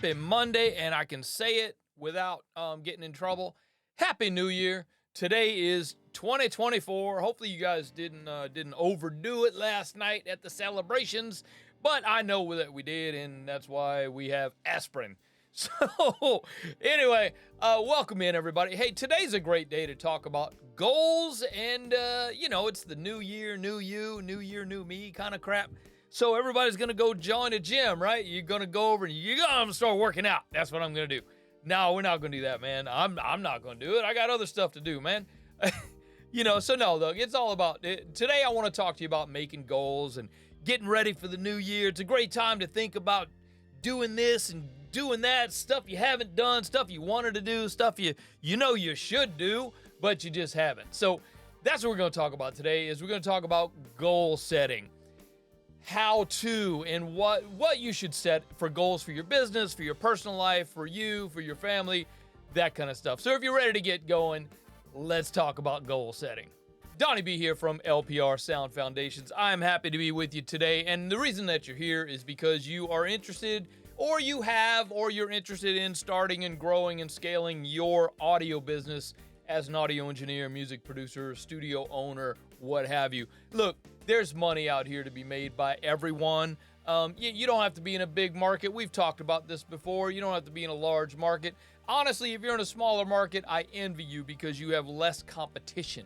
Happy Monday, and I can say it without getting in trouble. Happy New Year. Today is 2024. Hopefully you guys didn't overdo it last night at the celebrations, but I know that we did, and that's why we have aspirin. So anyway, welcome in everybody. Hey, today's a great day to talk about goals, and it's the new year, new you, new year, new me kind of crap. So everybody's going to go join a gym, right? You're going to go over and you're going to start working out. That's what I'm going to do. No, we're not going to do that, man. I'm not going to do it. I got other stuff to do, man. So no, look, it's all about it. Today I want to talk to you about making goals and getting ready for the new year. It's a great time to think about doing this and doing that, stuff you haven't done, stuff you wanted to do, stuff you should do, but you just haven't. So that's what we're going to talk about today. We're going to talk about goal setting. How to and what you should set for goals for your business, for your personal life, for you, for your family, that kind of stuff. So if you're ready to get going, let's talk about goal setting. Donnie B here from LPR Sound Foundations. I'm happy to be with you today, and the reason that you're here is because you are interested, or you're interested in starting and growing and scaling your audio business as an audio engineer, music producer, studio owner, what have you. Look, there's money out here to be made by everyone. You don't have to be in a big market. We've talked about this before. You don't have to be in a large market. Honestly, if you're in a smaller market, I envy you because you have less competition.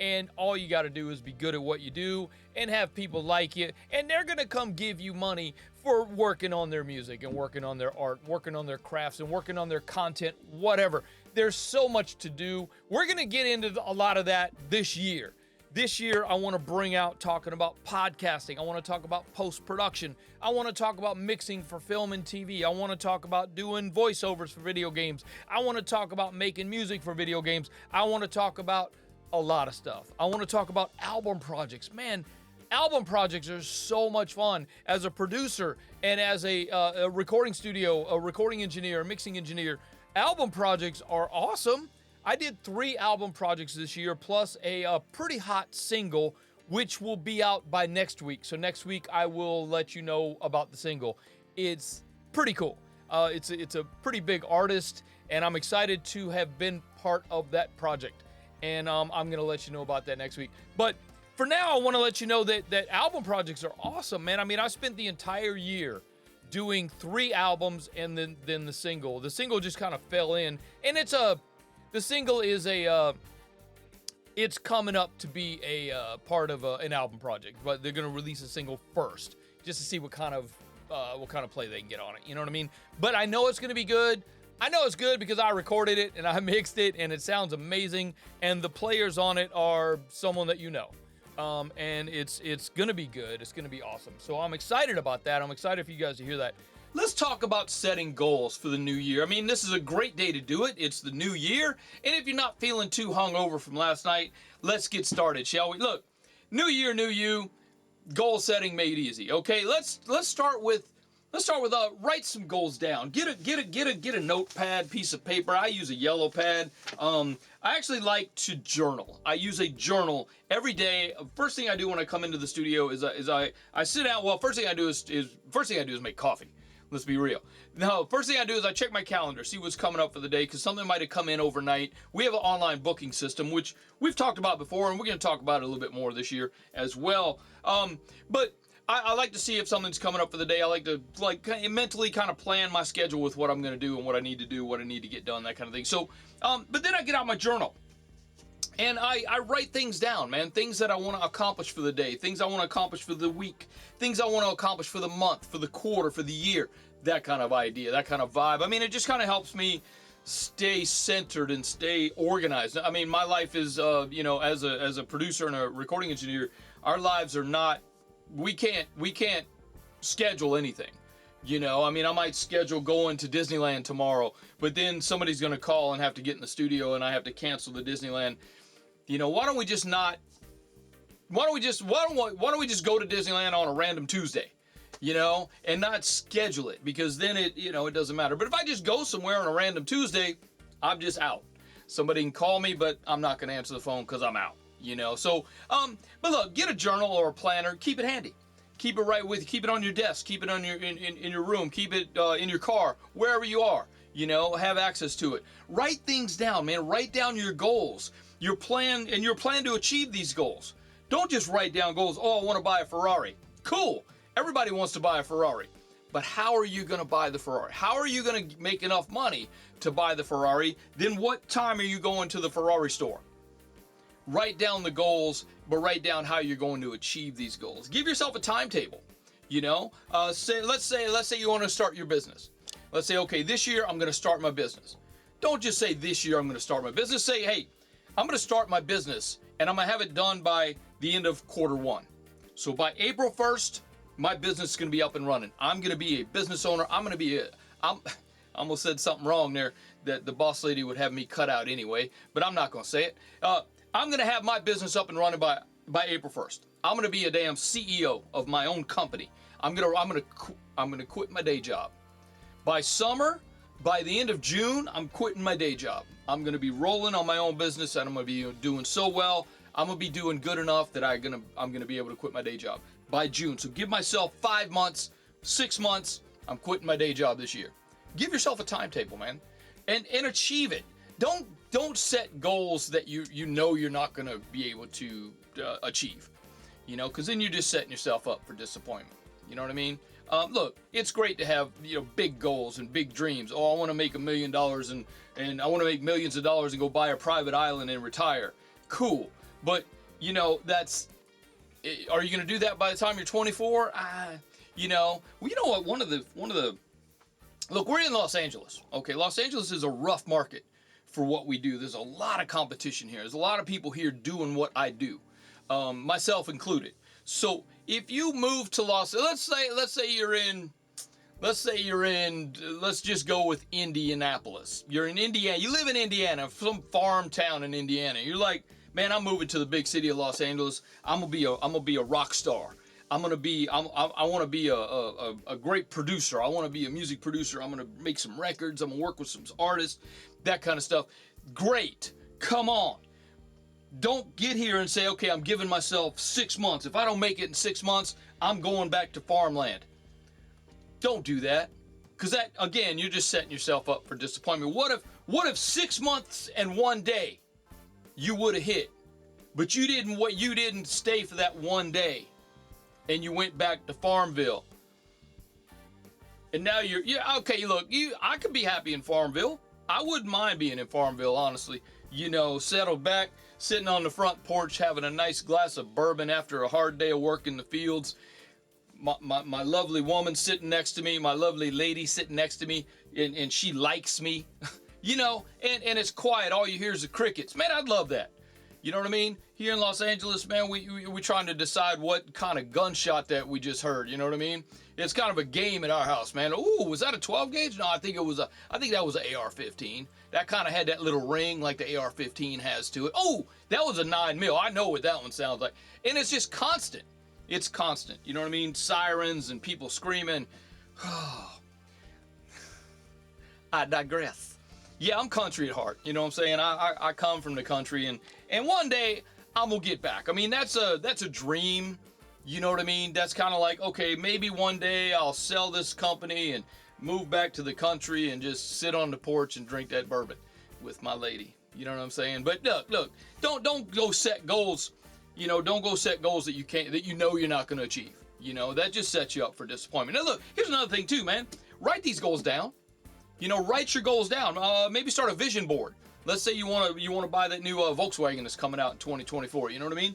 And all you got to do is be good at what you do and have people like you. And they're going to come give you money for working on their music and working on their art, working on their crafts and working on their content, whatever. There's so much to do. We're going to get into a lot of that this year. This year, I want to bring out talking about podcasting. I want to talk about post-production. I want to talk about mixing for film and TV. I want to talk about doing voiceovers for video games. I want to talk about making music for video games. I want to talk about a lot of stuff. I want to talk about album projects. Man, album projects are so much fun. As a producer and as a recording studio, a recording engineer, a mixing engineer, album projects are awesome. I did 3 album projects this year, plus a pretty hot single, which will be out by next week. So next week, I will let you know about the single. It's pretty cool. It's a pretty big artist, and I'm excited to have been part of that project. And I'm going to let you know about that next week. But for now, I want to let you know that album projects are awesome, man. I mean, I spent the entire year doing 3 albums and then the single. The single just kind of fell in, and the single is it's coming up to be a part of an album project, but they're going to release a single first just to see what kind of play they can get on it. You know what I mean? But I know it's going to be good. I know it's good because I recorded it and I mixed it and it sounds amazing. And the players on it are someone that you know. And it's going to be good. It's going to be awesome. So I'm excited about that. I'm excited for you guys to hear that. Let's talk about setting goals for the new year. I mean, this is a great day to do it. It's the new year. And if you're not feeling too hungover from last night, let's get started, shall we? Look, new year, new you, goal setting made easy. Okay, let's start with write some goals down. Get a notepad, piece of paper. I use a yellow pad. I actually like to journal. I use a journal every day. First thing I do when I come into the studio is I sit down. Well, first thing I do is make coffee. Let's be real. No, first thing I do is I check my calendar, see what's coming up for the day, because something might have come in overnight. We have an online booking system, which we've talked about before, and we're going to talk about it a little bit more this year as well. But I like to see if something's coming up for the day. I like to mentally kind of plan my schedule with what I'm going to do and what I need to do, what I need to get done, that kind of thing. So, but then I get out my journal. And I write things down, man. Things that I want to accomplish for the day. Things I want to accomplish for the week. Things I want to accomplish for the month, for the quarter, for the year. That kind of idea, that kind of vibe. I mean, it just kind of helps me stay centered and stay organized. I mean, my life is, as a producer and a recording engineer, our lives are not, we can't schedule anything. I mean, I might schedule going to Disneyland tomorrow, but then somebody's going to call and have to get in the studio and I have to cancel the Disneyland. Why don't we just go to Disneyland on a random Tuesday, and not schedule it, because then it doesn't matter. But if I just go somewhere on a random Tuesday, I'm just out. Somebody can call me, but I'm not going to answer the phone because I'm out, So, but look, get a journal or a planner, keep it handy. Keep it right with you. Keep it on your desk. Keep it on your in your room. Keep it in your car, wherever you are. You know, have access to it. Write things down, man. Write down your goals, your plan, and your plan to achieve these goals. Don't just write down goals. Oh, I want to buy a Ferrari. Cool. Everybody wants to buy a Ferrari. But how are you going to buy the Ferrari? How are you going to make enough money to buy the Ferrari? Then what time are you going to the Ferrari store? Write down the goals, but write down how you're going to achieve these goals. Give yourself a timetable. You know, let's say you want to start your business. Let's say, okay, this year I'm going to start my business. Don't just say this year I'm going to start my business. Say, hey, I'm going to start my business and I'm going to have it done by the end of Q1. So by April 1st, my business is going to be up and running. I'm going to be a business owner. I almost said something wrong there that the boss lady would have me cut out anyway, but I'm not going to say it. I'm going to have my business up and running by April 1st. I'm going to be a damn CEO of my own company. I'm going to quit my day job. By summer, by the end of June, I'm quitting my day job. I'm going to be rolling on my own business, and I'm going to be doing so well. I'm going to be doing good enough that I'm going to be able to quit my day job by June. So give myself 5 months, 6 months. I'm quitting my day job this year. Give yourself a timetable, man, and achieve it. Don't set goals that you know you're not going to be able to achieve, you know, because then you're just setting yourself up for disappointment. You know what I mean? Look, it's great to have, you know, big goals and big dreams. Oh, I want to make $1 million and I want to make millions of dollars and go buy a private island and retire. Cool. But, you know, are you going to do that by the time you're 24? You know, well, you know what? One of the, look, we're in Los Angeles. Okay. Los Angeles is a rough market for what we do. There's a lot of competition here. There's a lot of people here doing what I do, myself included. So if you move to let's say you're in, let's just go with Indianapolis. You're in Indiana. You live in Indiana, some farm town in Indiana. You're like, man, I'm moving to the big city of Los Angeles. I'm gonna be a rock star. I want to be a great producer. I want to be a music producer. I'm gonna make some records. I'm gonna work with some artists, that kind of stuff. Great. Come on. Don't get here and say, okay, I'm giving myself 6 months. If I don't make it in 6 months, I'm going back to farmland. Don't do that. Because that, again, you're just setting yourself up for disappointment. What if 6 months and 1 day you would have hit, but you didn't stay for that 1 day and you went back to Farmville. And now okay, look, I could be happy in Farmville. I wouldn't mind being in Farmville, honestly. You know, settled back, sitting on the front porch, having a nice glass of bourbon after a hard day of work in the fields. My lovely woman sitting next to me, my lovely lady sitting next to me, and she likes me. You know, and it's quiet. All you hear is the crickets. Man, I'd love that. You know what I mean? Here in Los Angeles, man, we're trying to decide what kind of gunshot that we just heard. You know what I mean? It's kind of a game at our house, man. Ooh, was that a 12 gauge? No, I think that was an AR-15. That kind of had that little ring like the AR-15 has to it. Oh, that was a 9mm. I know what that one sounds like. And it's just constant. It's constant. You know what I mean? Sirens and people screaming. I digress. Yeah, I'm country at heart. You know what I'm saying? I come from the country, and one day I'm gonna get back. I mean, that's a dream. You know what I mean? That's kind of like, okay, maybe one day I'll sell this company and move back to the country and just sit on the porch and drink that bourbon with my lady. You know what I'm saying? But look, don't go set goals. You know, don't go set goals that you know you're not going to achieve. You know, that just sets you up for disappointment. Now look, here's another thing too, man. Write these goals down. You know, write your goals down. Maybe start a vision board. Let's say you want to buy that new Volkswagen that's coming out in 2024. You know what I mean?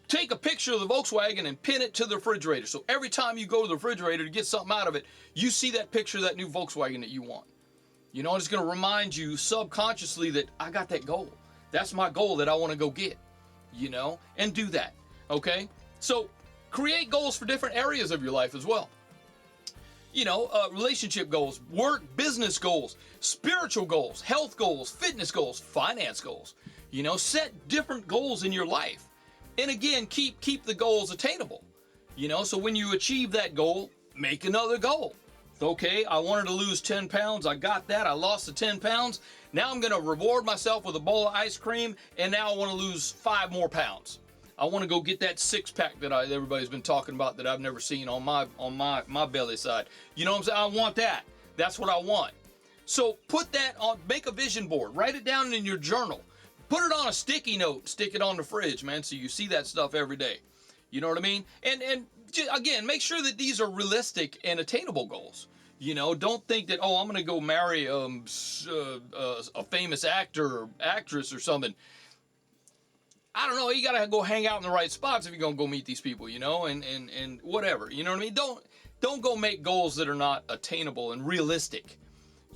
Take a picture of the Volkswagen and pin it to the refrigerator. So every time you go to the refrigerator to get something out of it, you see that picture of that new Volkswagen that you want. You know, it's going to remind you subconsciously that I got that goal. That's my goal that I want to go get, you know, and do that. Okay. So create goals for different areas of your life as well. You know, relationship goals, work, business goals, spiritual goals, health goals, fitness goals, finance goals. You know, set different goals in your life. And again, keep the goals attainable. You know, so when you achieve that goal, make another goal. Okay, I wanted to lose 10 pounds. I got that. I lost the 10 pounds. Now I'm going to reward myself with a bowl of ice cream, and now I want to lose 5 more pounds. I want to go get that six-pack that everybody's been talking about that I've never seen on my belly side. You know what I'm saying? I want that. That's what I want. So put that on, make a vision board, write it down in your journal, put it on a sticky note, stick it on the fridge, man, so you see that stuff every day. You know what I mean? And again, make sure that these are realistic and attainable goals. You know, don't think that, oh, I'm going to go marry a famous actor or actress or something. I don't know, you got to go hang out in the right spots if you're going to go meet these people, you know, and whatever. You know what I mean? Don't go make goals that are not attainable and realistic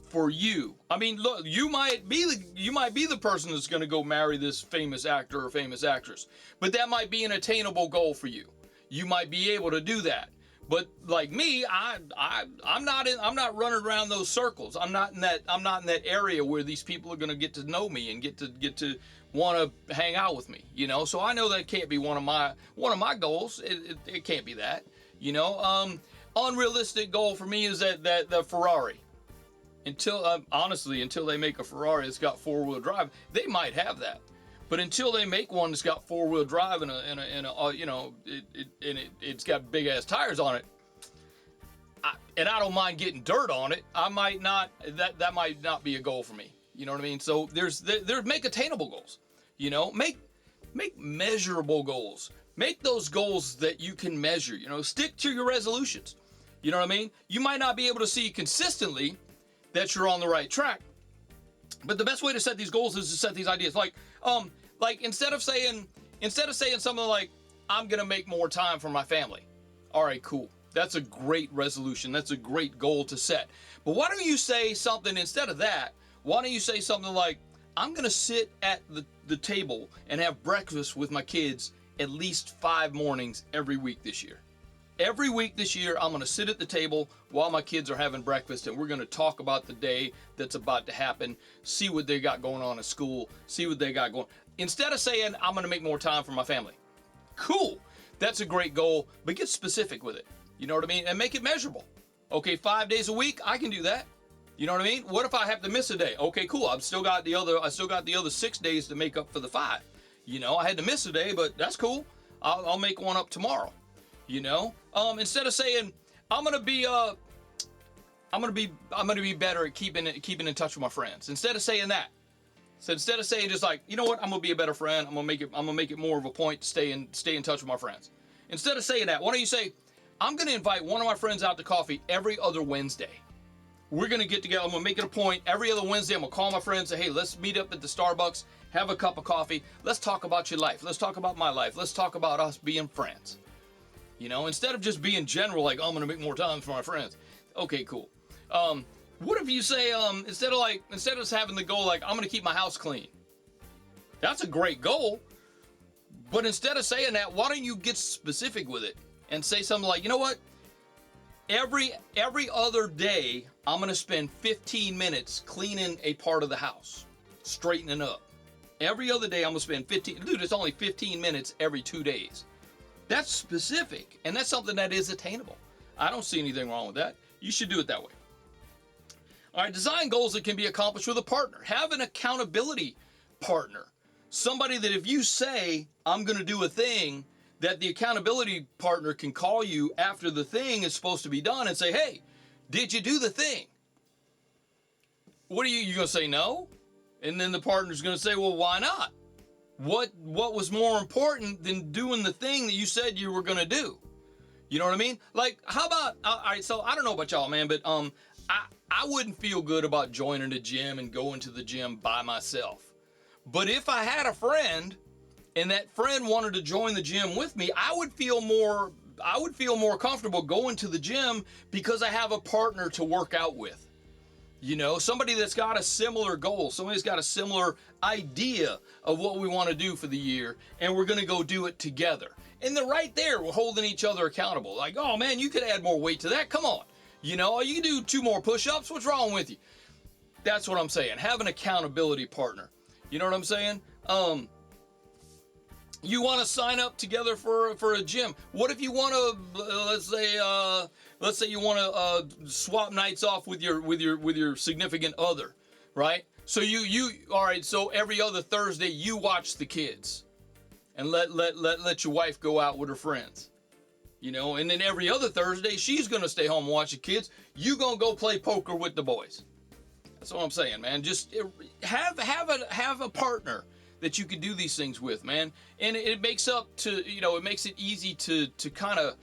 for you. I mean, look, you might be the person that's going to go marry this famous actor or famous actress, but that might be an attainable goal for you. You might be able to do that. But like me, I'm not running around those circles. I'm not in that area where these people are going to get to know me and get to want to hang out with me, you know. So I know that can't be one of my goals. It can't be that, you know. Unrealistic goal for me is that the Ferrari. Honestly, until they make a Ferrari that's got four-wheel drive, they might have that. But until they make one that's got four-wheel drive and you know, it's got big ass tires on it, and I don't mind getting dirt on it, that might not be a goal for me. You know what I mean? So make attainable goals. You know, make measurable goals. Make those goals that you can measure. You know, stick to your resolutions. You know what I mean? You might not be able to see consistently that you're on the right track, but the best way to set these goals is to set these ideas. Like instead of saying something like, I'm gonna make more time for my family. All right, cool. That's a great resolution. That's a great goal to set. But why don't you say something instead of that? Why don't you say something like, I'm gonna sit at the table and have breakfast with my kids at least 5 mornings every week this year. Every week this year, I'm going to sit at the table while my kids are having breakfast, and we're going to talk about the day that's about to happen, see what they got going on at school, see what they got going. Instead of saying, I'm going to make more time for my family. Cool. That's a great goal, but get specific with it. You know what I mean? And make it measurable. Okay, 5 days a week, I can do that. You know what I mean? What if I have to miss a day? Okay, cool. I still got the other 6 days to make up for the 5. You know, I had to miss a day, but that's cool. I'll make one up tomorrow. You know, instead of saying I'm gonna be better at keeping in touch with my friends. Instead of saying that, so instead of saying just like, you know what, I'm gonna be a better friend. I'm gonna make it more of a point to stay in touch with my friends. Instead of saying that, why don't you say, I'm gonna invite one of my friends out to coffee every other Wednesday. We're gonna get together. I'm gonna make it a point every other Wednesday. I'm gonna call my friends and say, hey, let's meet up at the Starbucks, have a cup of coffee. Let's talk about your life. Let's talk about my life. Let's talk about us being friends. You know, instead of just being general, like, oh, I'm going to make more time for my friends. Okay, cool. What if you say, instead of having the goal, like, I'm going to keep my house clean. That's a great goal. But instead of saying that, why don't you get specific with it and say something like, you know what? Every other day, I'm going to spend 15 minutes cleaning a part of the house, straightening up. Every other day, I'm going to spend 15. Dude, it's only 15 minutes every 2 days. That's specific, and that's something that is attainable. I don't see anything wrong with that. You should do it that way. All right, design goals that can be accomplished with a partner. Have an accountability partner. Somebody that if you say, I'm going to do a thing, that the accountability partner can call you after the thing is supposed to be done and say, hey, did you do the thing? What are you going to say no? And then the partner's going to say, well, why not? What was more important than doing the thing that you said you were going to do? You know what I mean? Like, how about, all right, so I don't know about y'all, man, but I wouldn't feel good about joining a gym and going to the gym by myself. But if I had a friend and that friend wanted to join the gym with me, I would feel more comfortable going to the gym because I have a partner to work out with. You know, somebody that's got a similar goal, somebody's got a similar idea of what we want to do for the year, and we're going to go do it together. And then right there, we're holding each other accountable. Like, oh man, you could add more weight to that. Come on. You know, you can do 2 more push-ups. What's wrong with you? That's what I'm saying. Have an accountability partner. You know what I'm saying? You want to sign up together for a gym. What if you want to, let's say you want to swap nights off with your significant other, right? So all right, so every other Thursday you watch the kids. and let your wife go out with her friends. You know, and then every other Thursday, she's going to stay home and watch the kids. You going to go play poker with the boys. That's what I'm saying, man. Just have a partner that you can do these things with, man. And it makes it makes it easy to kind of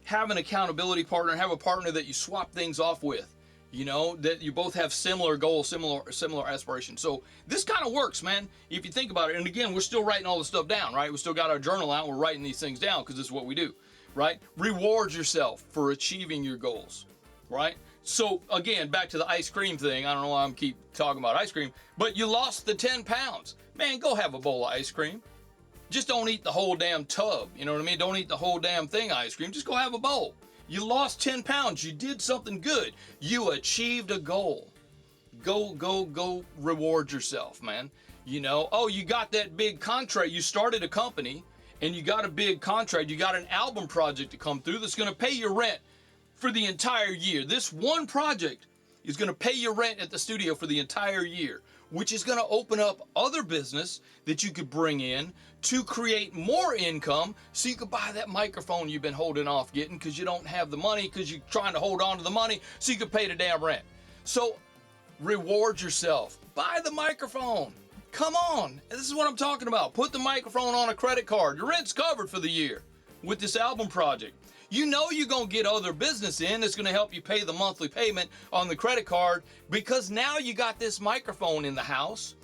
have an accountability partner, have a partner that you swap things off with. You know, that you both have similar goals, similar aspirations. So this kind of works, man, if you think about it. And again, we're still writing all this stuff down, right? We still got our journal out. We're writing these things down because this is what we do. Right? Reward yourself for achieving your goals, right? So again, back to the ice cream thing. I don't know why I'm keep talking about ice cream, but you lost the 10 pounds. Man, go have a bowl of ice cream. Just don't eat the whole damn tub. You know what I mean? Don't eat the whole damn thing of ice cream. Just go have a bowl. You lost 10 pounds. You did something good. You achieved a goal. Go reward yourself, man. You know, oh, you got that big contract. You started a company. And you got a big contract, you got an album project to come through that's going to pay your rent for the entire year. This one project is going to pay your rent at the studio for the entire year, which is going to open up other business that you could bring in to create more income so you could buy that microphone you've been holding off getting because you don't have the money because you're trying to hold on to the money so you can pay the damn rent. So reward yourself. Buy the microphone. Come on, this is what I'm talking about. Put the microphone on a credit card. Your rent's covered for the year with this album project. You know you're going to get other business in that's going to help you pay the monthly payment on the credit card because now you got this microphone in the house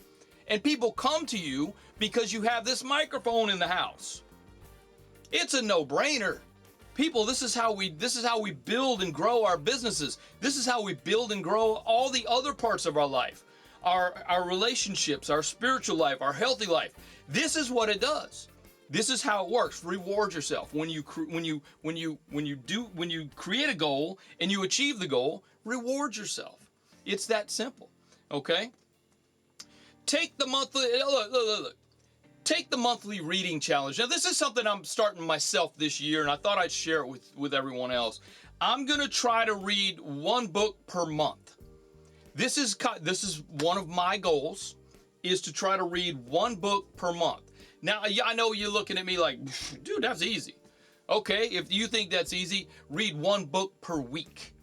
and people come to you because you have this microphone in the house. It's a no-brainer. People, this is how we build and grow our businesses. This is how we build and grow all the other parts of our life. Our relationships, our spiritual life, our healthy life. This is what it does. This is how it works. Reward yourself when you create a goal and you achieve the goal. Reward yourself. It's that simple. Okay. Take the monthly. Look. Take the monthly reading challenge. Now this is something I'm starting myself this year, and I thought I'd share it with everyone else. I'm gonna try to read one book per month. This is one of my goals, is to try to read one book per month. Now, I know you're looking at me like, dude, that's easy. Okay, if you think that's easy, read one book per week.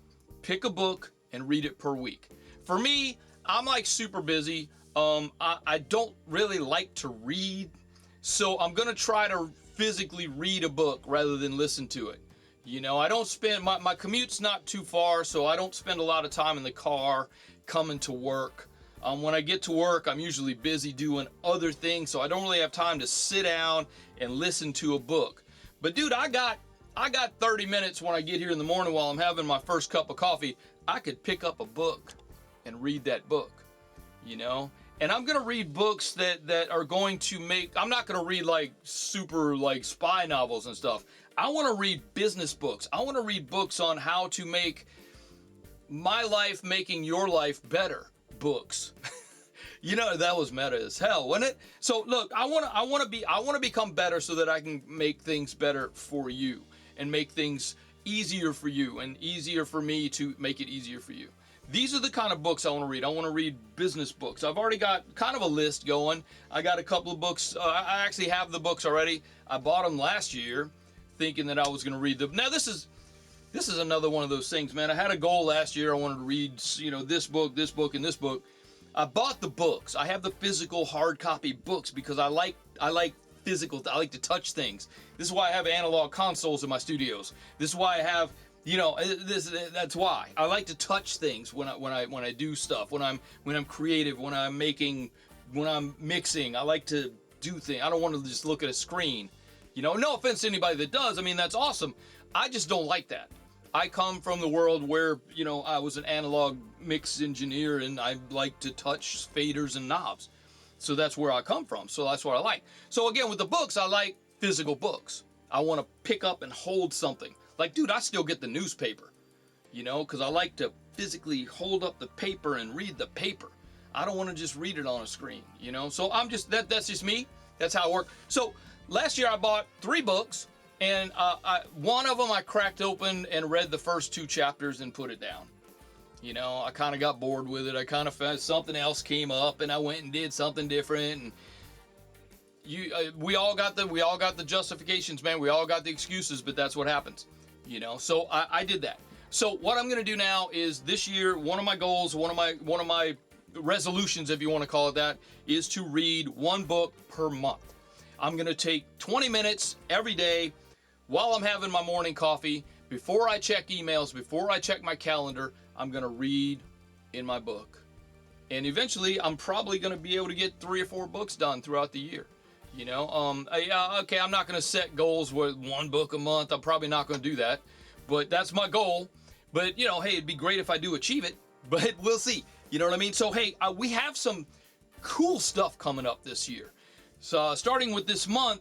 Pick a book and read it per week. For me, I'm like super busy. I don't really like to read, so I'm gonna try to physically read a book rather than listen to it. You know, I don't spend, my commute's not too far, so I don't spend a lot of time in the car coming to work. When I get to work, I'm usually busy doing other things, so I don't really have time to sit down and listen to a book. But dude, I got 30 minutes when I get here in the morning while I'm having my first cup of coffee. I could pick up a book and read that book, you know? And I'm gonna read books that are going to I'm not gonna read like super like spy novels and stuff. I wanna read business books. I wanna read books on how to make my life making your life better books. You know, that was meta as hell, wasn't it? So look, I want to become better so that I can make things better for you and make things easier for you and easier for me to make it easier for you. These are the kind of books I want to read. I want to read business books. I've already got kind of a list going. I got a couple of books. I actually have the books already. I bought them last year thinking that I was going to read them. Now this is another one of those things, man. I had a goal last year. I wanted to read, you know, this book, and this book. I bought the books. I have the physical hard copy books because I like physical. I like to touch things. This is why I have analog consoles in my studios. This is why I have, you know, that's why I like to touch things when I do stuff. When I'm creative. When I'm mixing. I like to do things. I don't want to just look at a screen. You know, no offense to anybody that does. I mean, that's awesome. I just don't like that. I come from the world where, you know, I was an analog mix engineer and I like to touch faders and knobs. So that's where I come from. So that's what I like. So again, with the books, I like physical books. I want to pick up and hold something. Like, dude, I still get the newspaper, you know, because I like to physically hold up the paper and read the paper. I don't want to just read it on a screen, you know. So that's just me. That's how it works. So last year I bought 3 books. And one of them I cracked open and read the first 2 chapters and put it down. You know, I kind of got bored with it. I kind of found something else came up and I went and did something different. And we all got the justifications, man. We all got the excuses, but that's what happens, you know. So I did that. So what I'm gonna do now is this year, one of my goals, one of my resolutions, if you want to call it that, is to read one book per month. I'm gonna take 20 minutes every day while I'm having my morning coffee, before I check emails, before I check my calendar. I'm gonna read in my book. And eventually, I'm probably going to be able to get 3 or 4 books done throughout the year. You know, okay, I'm not going to set goals with 1 book a month. I'm probably not going to do that, but that's my goal. But, you know, hey, it'd be great if I do achieve it, but we'll see. You know what I mean? So, hey, we have some cool stuff coming up this year. So, starting with this month,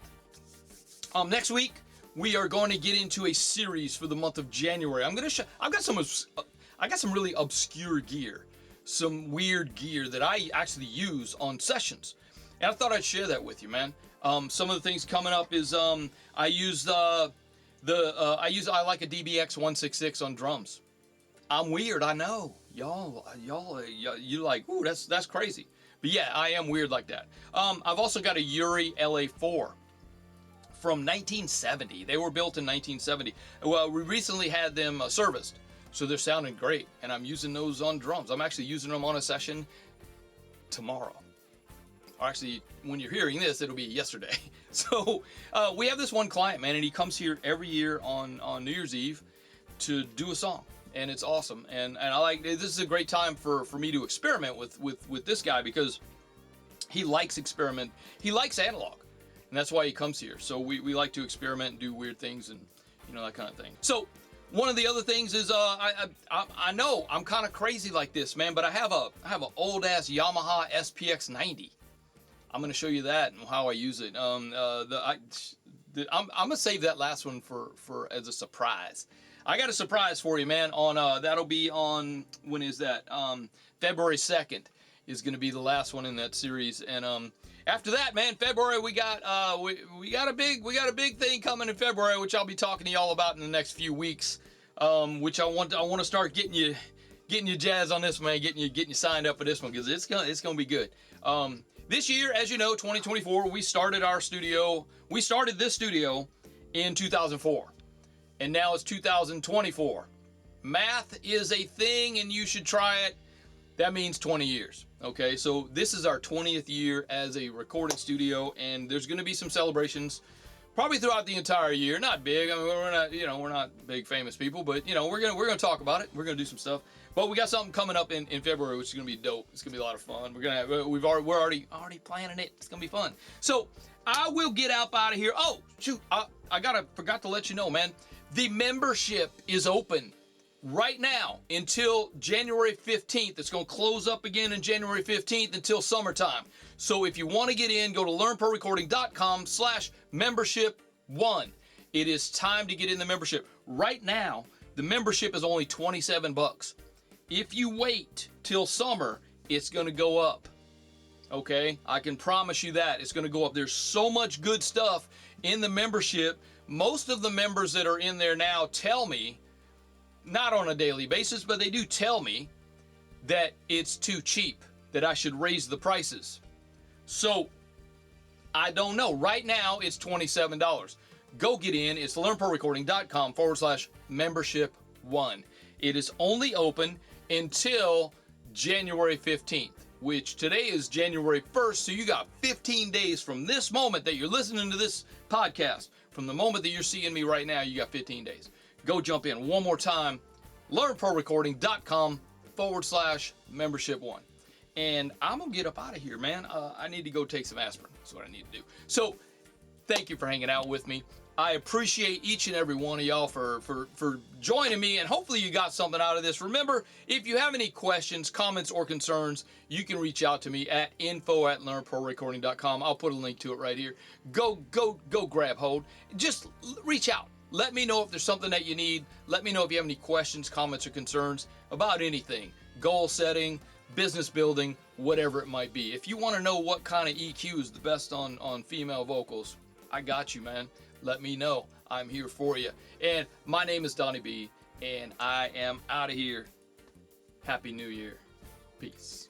next week, we are going to get into a series for the month of January. I've got some really obscure gear. Some weird gear that I actually use on sessions, and I thought I'd share that with you, man. Some of the things coming up is I like a DBX 166 on drums. I'm weird, I know, y'all, you like, ooh, that's crazy, but yeah, I am weird like that. I've also got a Uri LA4 from 1970. They were built in 1970. Well, we recently had them serviced. So they're sounding great, and I'm using those on drums. I'm actually using them on a session tomorrow. Or actually, when you're hearing this, it'll be yesterday. So we have this one client, man, and he comes here every year on New Year's Eve to do a song, and it's awesome. And I like, this is a great time for me to experiment with this guy, because he likes experiment. He likes analog, and that's why he comes here. So we like to experiment and do weird things, and you know, that kind of thing. So one of the other things is I know I'm kind of crazy like this, man, but I have an old ass Yamaha SPX 90. I'm gonna show you that and how I use it. I'm gonna save that last one for as a surprise. I got a surprise for you, man. On that'll be on, when is that? February 2nd is gonna be the last one in that series, and after that, man, February we got we got a big thing coming in February, which I'll be talking to y'all about in the next few weeks. Which I want to start getting you jazz on this, man, getting you signed up for this one, because it's gonna be good. This year, as you know, 2024, we started this studio in 2004, and now it's 2024. Math is a thing, and you should try it. That means 20 years. Okay, so this is our 20th year as a recording studio, and there's going to be some celebrations probably throughout the entire year. Not big. I mean, we're not big famous people, but you know, we're gonna talk about it. We're gonna do some stuff. But we got something coming up in February, which is gonna be dope. It's gonna be a lot of fun. We're already planning it. It's gonna be fun. So I will get out of here. Oh shoot, I forgot to let you know, man. The membership is open right now until January 15th. It's going to close up again on January 15th until summertime. So if you want to get in, go to learnprorecording.com/membership1. It is time to get in the membership. Right now, the membership is only $27. If you wait till summer, it's going to go up. Okay? I can promise you that. It's going to go up. There's so much good stuff in the membership. Most of the members that are in there now tell me, not on a daily basis, but they do tell me that it's too cheap, that I should raise the prices. So I don't know. Right now, it's $27. Go get in. It's learnprorecording.com/membership1. It is only open until January 15th, which today is January 1st. So you got 15 days from this moment that you're listening to this podcast. From the moment that you're seeing me right now, you got 15 days. Go jump in one more time, learnprorecording.com/membership1. And I'm going to get up out of here, man. I need to go take some aspirin. That's what I need to do. So thank you for hanging out with me. I appreciate each and every one of y'all for joining me, and hopefully you got something out of this. Remember, if you have any questions, comments, or concerns, you can reach out to me at info@learnprorecording.com. I'll put a link to it right here. Go grab hold. Just reach out. Let me know if there's something that you need. Let me know if you have any questions, comments, or concerns about anything. Goal setting, business building, whatever it might be. If you want to know what kind of EQ is the best on female vocals, I got you, man. Let me know. I'm here for you. And my name is Donnie B, and I am out of here. Happy New Year. Peace.